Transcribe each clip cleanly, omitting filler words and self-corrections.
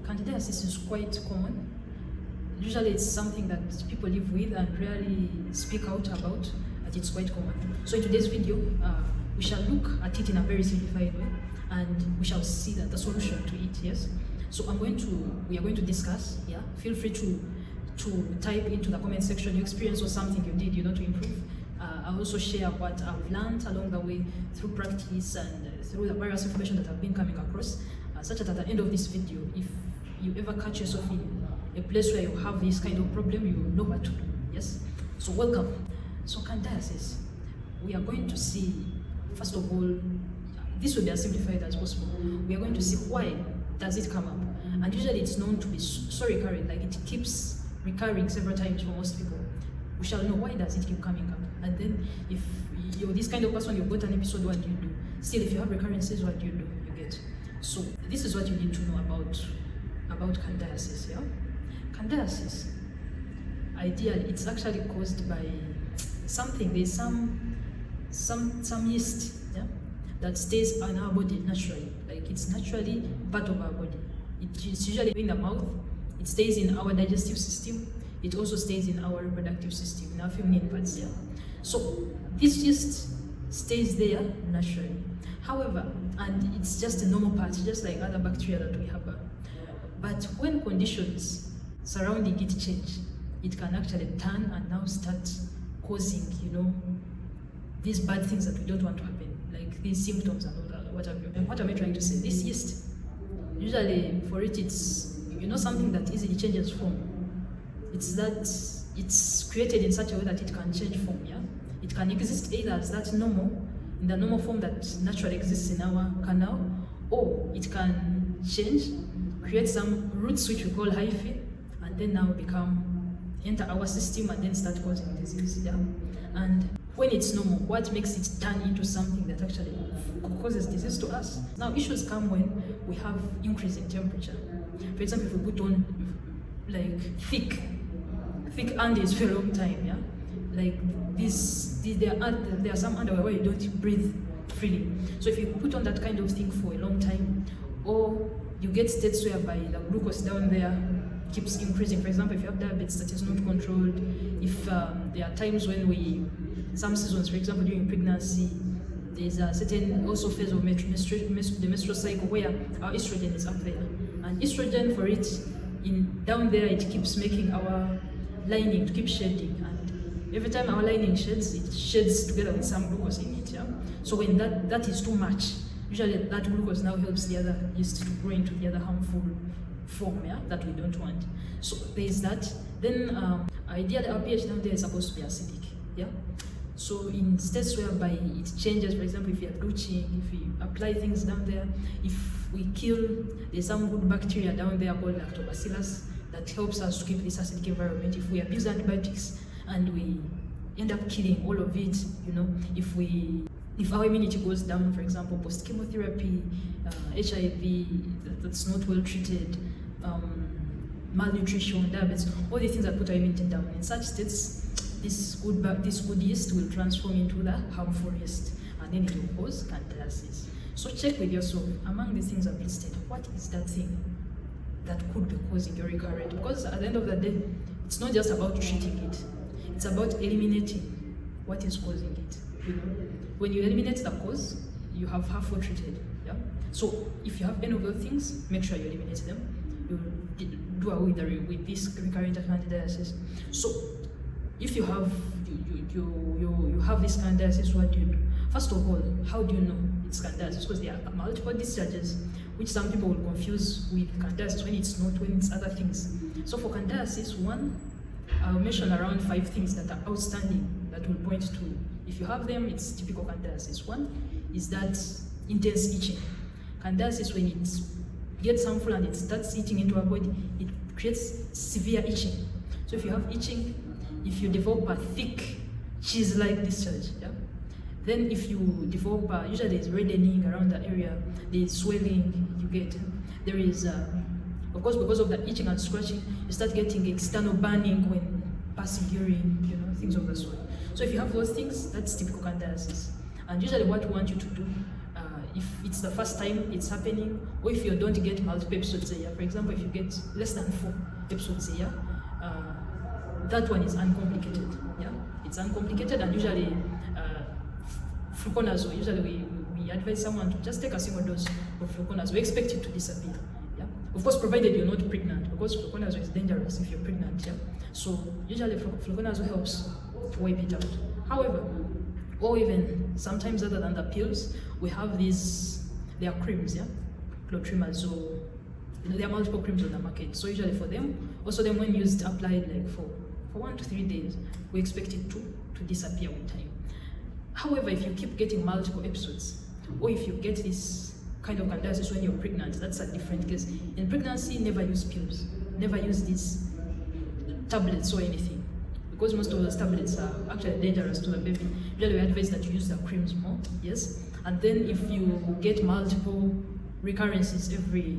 Candidiasis is quite common. Usually it's something that people live with and rarely speak out about, but it's quite common. So in today's video, we shall look at it in a very simplified way, and we shall see that the solution to it, yes? So we are going to discuss, yeah? Feel free to type into the comment section your experience or something you did, to improve. I'll also share what I've learned along the way through practice and through the various information that I've been coming across, such that at the end of this video, if you ever catch yourself in a place where you have this kind of problem, you know what to do, yes? So welcome. So candidiasis, we are going to see, first of all, this will be as simplified as possible. We are going to see why does it come up, and usually it's known to be so recurrent, like it keeps recurring several times for most people. We shall know why does it keep coming up, and then if you're this kind of person, you've got an episode, what do you do? Still, if you have recurrences, what do? You get. So this is what you need to know about candidiasis, yeah? Candidiasis, ideally, it's actually caused by something. There's some yeast, yeah, that stays in our body naturally. Like it's naturally part of our body. It's usually in the mouth. It stays in our digestive system. It also stays in our reproductive system, in our feminine parts, yeah. So this yeast stays there naturally. However, and it's just a normal part, just like other bacteria that we have. But when conditions surrounding it change, it can actually turn and now start causing, these bad things that we don't want to happen, like these symptoms and all that, what have you. And what am I trying to say? This yeast, usually for it, it's, something that easily changes form. It's that it's created in such a way that it can change form, yeah? It can exist either as that normal, in the normal form that naturally exists in our canal, or it can change, create some roots which we call hyphae, and then now enter our system and then start causing disease, yeah? And when it's normal, what makes it turn into something that actually causes disease to us? Now, issues come when we have increase in temperature. For example, if we put on like thick undies for a long time, yeah? Like there are some underwear where you don't breathe freely. So if you put on that kind of thing for a long time, or you get states whereby the glucose down there keeps increasing. For example, if you have diabetes that is not controlled, if there are times when some seasons, for example, during pregnancy, there's a certain also phase of the menstrual cycle where our estrogen is up there. And estrogen for it, down there, it keeps making our lining to keep shedding. And every time our lining sheds, it sheds together with some glucose in it, yeah? So when that is too much, usually that glucose now helps the other yeast to grow into the other harmful form, yeah, that we don't want. So there is that. Then ideally our pH down there is supposed to be acidic, yeah? So in states whereby it changes, for example, if you are douching, if we apply things down there, if we there's some good bacteria down there called lactobacillus that helps us to keep this acidic environment. If we abuse antibiotics and we end up killing all of it, if our immunity goes down, for example, post-chemotherapy, HIV that's not well treated, malnutrition, diabetes, all the things that put our immunity down. In such states, this good yeast will transform into the harmful yeast, and then it will cause candidiasis. So check with yourself, among the things I've listed, what is that thing that could be causing your recurrent? Because at the end of the day, it's not just about treating it, it's about eliminating what is causing it. When you eliminate the cause, you have halfway treated, yeah? So if you have any of those things, make sure you eliminate them. You do away with this recurrent candidiasis. So if you have this candidiasis, what do you do? First of all, how do you know it's candidiasis? Because there are multiple discharges, which some people will confuse with candidiasis when it's not, when it's other things. So for candidiasis, I'll mention around 5 things that are outstanding that will point to, if you have them, it's typical candidiasis. One is that intense itching. Candidiasis, when it gets harmful and it starts eating into our body, it creates severe itching. So if you have itching, if you develop a thick cheese-like discharge, yeah? Then if you develop, usually there's reddening around the area, there's swelling, there is, of course, because of the itching and scratching, you start getting external burning when passing urine, things of the sort. So if you have those things, that's typical candidiasis. And usually what we want you to do if it's the first time it's happening, or if you don't get multiple episodes a year. For example, if you get less than 4 episodes a year, that one is uncomplicated. Yeah, it's uncomplicated, and usually fluconazole, usually we advise someone to just take a single dose of fluconazole. We expect it to disappear. Yeah, of course, provided you're not pregnant, because fluconazole is dangerous if you're pregnant. Yeah, so usually fluconazole helps to wipe it out. However, or even sometimes other than the pills, we have these, they are creams, yeah, clotrimazole. There are multiple creams on the market. So usually for them, also then when used, applied like for 1 to 3 days, we expect it to disappear with time. However, if you keep getting multiple episodes, or if you get this kind of candidiasis when you're pregnant, that's a different case. In pregnancy, never use pills, never use these tablets or anything, because most of those tablets are actually dangerous to the baby. Usually we advise that you use the creams more, yes. And then if you get multiple recurrences every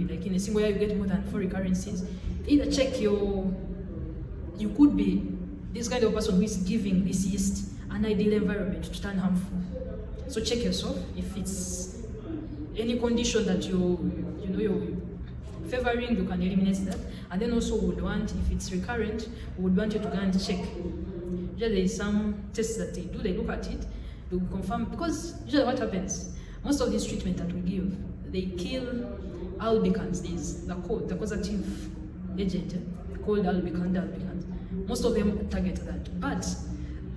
like in a single year you get more than 4 recurrences, either check you could be this kind of person who is giving this yeast an ideal environment to turn harmful. So check yourself if it's any condition that you're favoring, you can eliminate that. And then also we would want, if it's recurrent, we would want you to go and check. Usually there is some tests that they do, they look at it, they will confirm, because usually what happens, most of these treatment that we give, they kill albicans, the causative agent called albicans. Most of them target that, but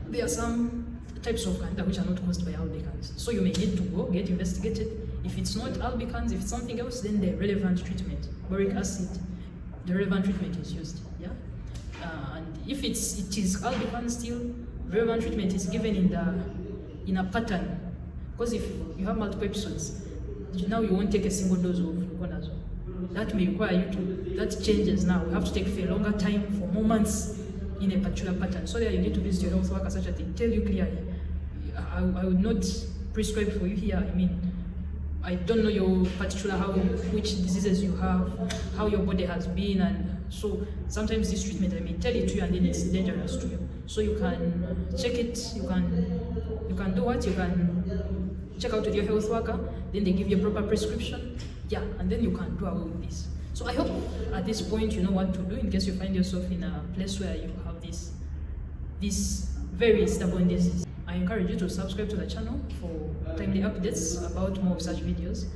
there are some types of cancer which are not caused by albicans. So you may need to go get investigated. If it's not albicans, if it's something else, then the relevant treatment, boric acid, the relevant treatment is used. Yeah, and if it is albicans still, relevant treatment is given in a pattern. Because if you have multiple episodes, now you won't take a single dose of fluconazole. That may require you to, that changes now. You have to take for a longer time, for more months, in a particular pattern. So there you need to visit your health worker such that they tell you clearly, I would not prescribe for you here. I mean, I don't know your particular which diseases you have, how your body has been, and so sometimes this treatment, I may tell it to you and then it's dangerous to you. So you can check it, you can do what? You can check out with your health worker, then they give you a proper prescription, yeah, and then you can do away with this. So I hope at this point you know what to do in case you find yourself in a place where you have this very stubborn disease. I encourage you to subscribe to the channel for timely updates about more of such videos.